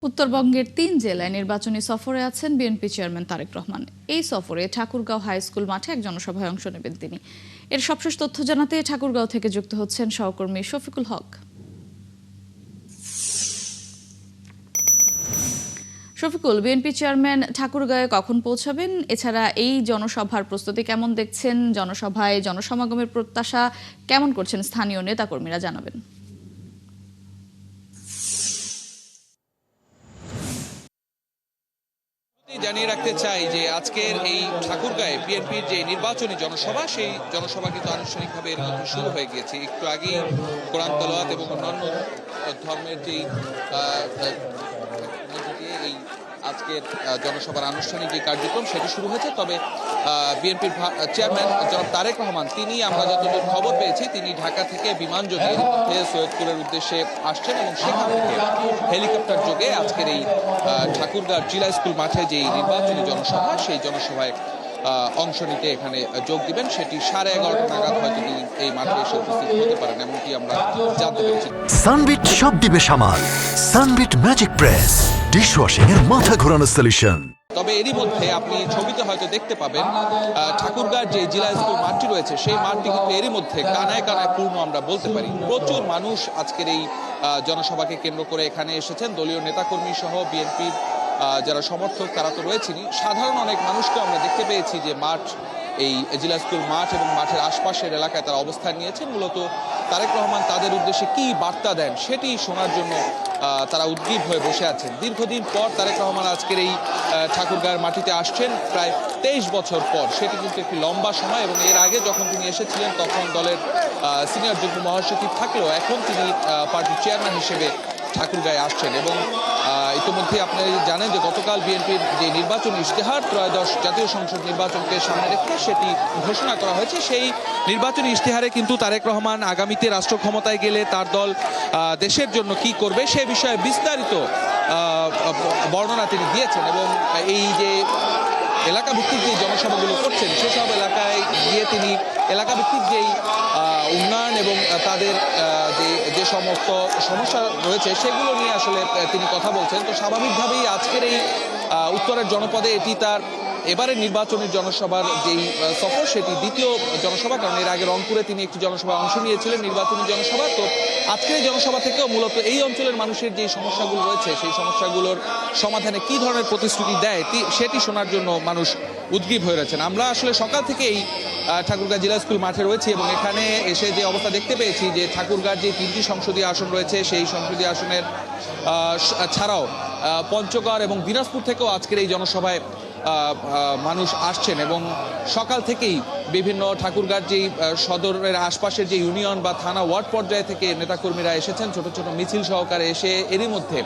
উত্তরবঙ্গের ৩ জেলায় নির্বাচনী সফরে আছেন বিএনপি চেয়ারম্যান তারেক রহমান। এই সফরে ঠাকুরগাঁও হাই স্কুল মাঠে এক জনসভায় অংশ নেবেন তিনি। এর সবশেষ তথ্য জানাতে ঠাকুরগাঁও থেকে যুক্ত হচ্ছেন সহকর্মী শফিকুল হক। শফিকুল, বিএনপি চেয়ারম্যান ঠাকুরগাঁওয়ে কখন পৌঁছাবেন? এছাড়া এই জনসভার প্রস্তুতি কেমন দেখছেন? জনসভায় জনসমাগমের প্রত্যাশা কেমন করছেন স্থানীয় নেতাকর্মীরা, জানাবেন। জানিয়ে রাখতে চাই যে আজকের এই ঠাকুরগাঁয়ে বিএনপির যে নির্বাচনী জনসভা, সেই জনসভা কিন্তু আনুষ্ঠানিকভাবে এর মধ্যে শুরু হয়ে গিয়েছে। একটু আগেই কোরআন তেলাওয়াত এবং অন্যান্য ধর্মের যেই এই আজকের জনসভার আনুষ্ঠানিক যে কার্যক্রম সেটি শুরু হয়েছে। তবে বিএনপির চেয়ারম্যান জনাব তারেক রহমান, তিনি, আমরা যতদূর খবর পেয়েছি, তিনি ঢাকা থেকে বিমান যোগে সৈয়দপুরের উদ্দেশ্যে আসছেন এবং সেখান থেকে হেলিকপ্টার যোগে আজকের এই ঠাকুরগাঁও জিলা স্কুল মাঠে যে নির্বাচনী জনসভা, সেই জনসভায় অংশ নিতে এখানে যোগ দিবেন। সেটি 11:30 নাগাদ হয়তো তিনি এই মাঠে এসে উপস্থিত হতে পারেন, এমনকি আমরা জানতে পেরেছি। সানবিট সব দিবে সামাল। সানবিট ম্যাজিক প্রেস ডিশওয়াশিং এর মাথা ঘোরানো সলিউশন। তবে এরই মধ্যে আপনি ছবিতে হয়তো দেখতে পাবেন ঠাকুরগাঁও যে জিলা স্কুল মাঠটি রয়েছে, সেই মাঠটি কিন্তু এরই মধ্যে কানায় কানায় পূর্ণ আমরা বলতে পারি। প্রচুর মানুষ আজকের এই জনসভাকে কেন্দ্র করে এখানে এসেছেন। দলীয় নেতাকর্মী সহ বিএনপির যারা সমর্থক, তারা তো রয়েছেনই। সাধারণ অনেক মানুষকে আমরা দেখতে পেয়েছি যে মাঠ, এই জিলা স্কুল মাঠ এবং মাঠের আশপাশের এলাকায় তারা অবস্থান নিয়েছেন। মূলত তারেক রহমান তাদের উদ্দেশ্যে কি বার্তা দেন সেটি শোনার জন্য তারা উদ্গ্রীব হয়ে বসে আছেন। দীর্ঘদিন পর তারেক রহমান আজকের এই ঠাকুরগাঁওয়ের মাটিতে আসছেন, প্রায় 23 বছর পর। সেটি কিন্তু একটি লম্বা সময়, এবং এর আগে যখন তিনি এসেছিলেন তখন দলের সিনিয়র যুগ্ম মহাসচিব থাকলেও এখন তিনি পার্টির চেয়ারম্যান হিসেবে ঠাকুরগাঁয়ে আসছেন। এবং ইতিমধ্যে আপনারা জানেন যে গতকাল বিএনপির যে নির্বাচনী ইশতেহার, ত্রয়োদশ জাতীয় সংসদ নির্বাচনকে সামনে রেখে সেটি ঘোষণা করা হয়েছে। সেই নির্বাচনী ইশতেহারে কিন্তু তারেক রহমান আগামীতে রাষ্ট্র ক্ষমতায় গেলে তার দল দেশের জন্য কি করবে সে বিষয়ে বিস্তারিত বর্ণনা তিনি দিয়েছেন। এবং এই যে এলাকা ভিত্তিক যে জনসভাগুলো করছেন, সেসব এলাকায় গিয়ে তিনি এলাকা ভিত্তিক যেই উন্নয়ন এবং তাদের যে সমস্ত সমস্যা রয়েছে সেগুলো নিয়ে আসলে তিনি কথা বলছেন। তো স্বাভাবিকভাবেই আজকের এই উত্তরের জনপদে এটি তার এবারের নির্বাচনী জনসভার যেই সফর, সেটি দ্বিতীয় জনসভা, কারণ এর আগে রংপুরে তিনি একটি জনসভায় অংশ নিয়েছিলেন, নির্বাচনী জনসভা। তো আজকের এই জনসভা থেকেও মূলত এই অঞ্চলের মানুষের যে সমস্যাগুলো রয়েছে, সেই সমস্যাগুলোর সমাধানে কি ধরনের প্রতিশ্রুতি দেয় সেটি শোনার জন্য মানুষ উদ্গ্রীব হয়ে রয়েছেন। আমরা আসলে সকাল থেকে এই ঠাকুরগাঁও জিলা স্কুল মাঠে রয়েছি, এবং এখানে এসে যে অবস্থা দেখতে পেয়েছি যে ঠাকুরগাঁওর যে 3টি সংসদীয় আসন রয়েছে, সেই সংসদীয় আসনের ছাড়াও পঞ্চগড় এবং দিনাজপুর থেকেও আজকের এই জনসভায় মানুষ আসছেন। এবং সকাল থেকেই বিভিন্ন ঠাকুরগাঁওর যেই সদরের আশপাশের যে ইউনিয়ন বা থানা, ওয়ার্ড পর্যায়ে থেকে নেতাকর্মীরা এসেছেন ছোট ছোট মিছিল সহকারে। এসে এরই মধ্যে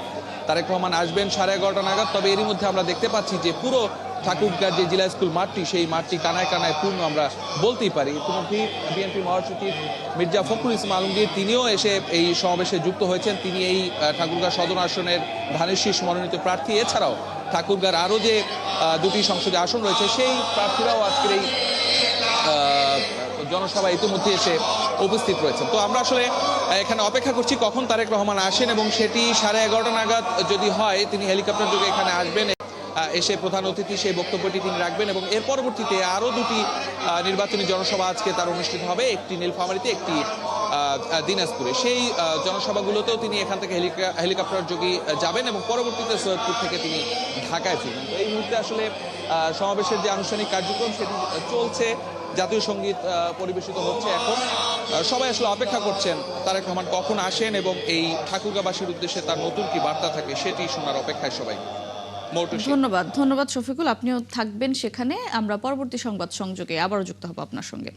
তারেক রহমান আসবেন 11:30 নাগাদ। তবে এরই মধ্যে আমরা দেখতে পাচ্ছি যে পুরো ঠাকুরগাঁও যে জিলা স্কুল মাঠটি, সেই মাঠটি কানায় কানায় পূর্ণ আমরা বলতেই পারি। ইতিমধ্যেই বিএনপি মহাসচিব মির্জা ফখরুল ইসলাম আলমগীর, তিনিও এসে এই সমাবেশে যুক্ত হয়েছেন। তিনি এই ঠাকুরগাঁও সদর আসনের ধানের শীষ মনোনীত প্রার্থী। এছাড়াও ঠাকুরগাঁওর আরও যে 2টি সংসদীয় আসন রয়েছে, সেই প্রার্থীরাও আজকের এই জনসভায় ইতিমধ্যে এসে উপস্থিত রয়েছেন। তো আমরা আসলে এখানে অপেক্ষা করছি কখন তারেক রহমান আসেন, এবং সেটি 11:30 নাগাদ যদি হয়, তিনি হেলিকপ্টার যোগে এখানে আসবেন, এসে প্রধান অতিথি সেই বক্তব্যটি তিনি রাখবেন। এবং এর পরবর্তীতে আরও 2টি নির্বাচনী জনসভা আজকে তার অনুষ্ঠিত হবে, একটি নীলফামারীতে, একটি দিনাজপুরে। সেই জনসভাগুলোতেও তিনি এখান থেকে হেলিকপ্টার যোগে যাবেন, এবং পরবর্তীতে সৈয়দপুর থেকে তিনি ঢাকায় ফিরবেন। তো এই মুহূর্তে আসলে সমাবেশের যে আনুষ্ঠানিক কার্যক্রম সেটি চলছে, জাতীয় সঙ্গীত পরিবেশিত হচ্ছে। এখন সবাই আসলে অপেক্ষা করছেন তারেক রহমান কখন আসেন এবং এই ঠাকুরগাঁওবাসীর উদ্দেশ্যে তার নতুন কি বার্তা থাকে সেটি শোনার অপেক্ষায় সবাই। ধন্যবাদ শফিকুল, আপনিও থাকবেন সেখানে। আমরা পরবর্তী সংবাদ সংযোগে আবারও যুক্ত হব আপনার সঙ্গে।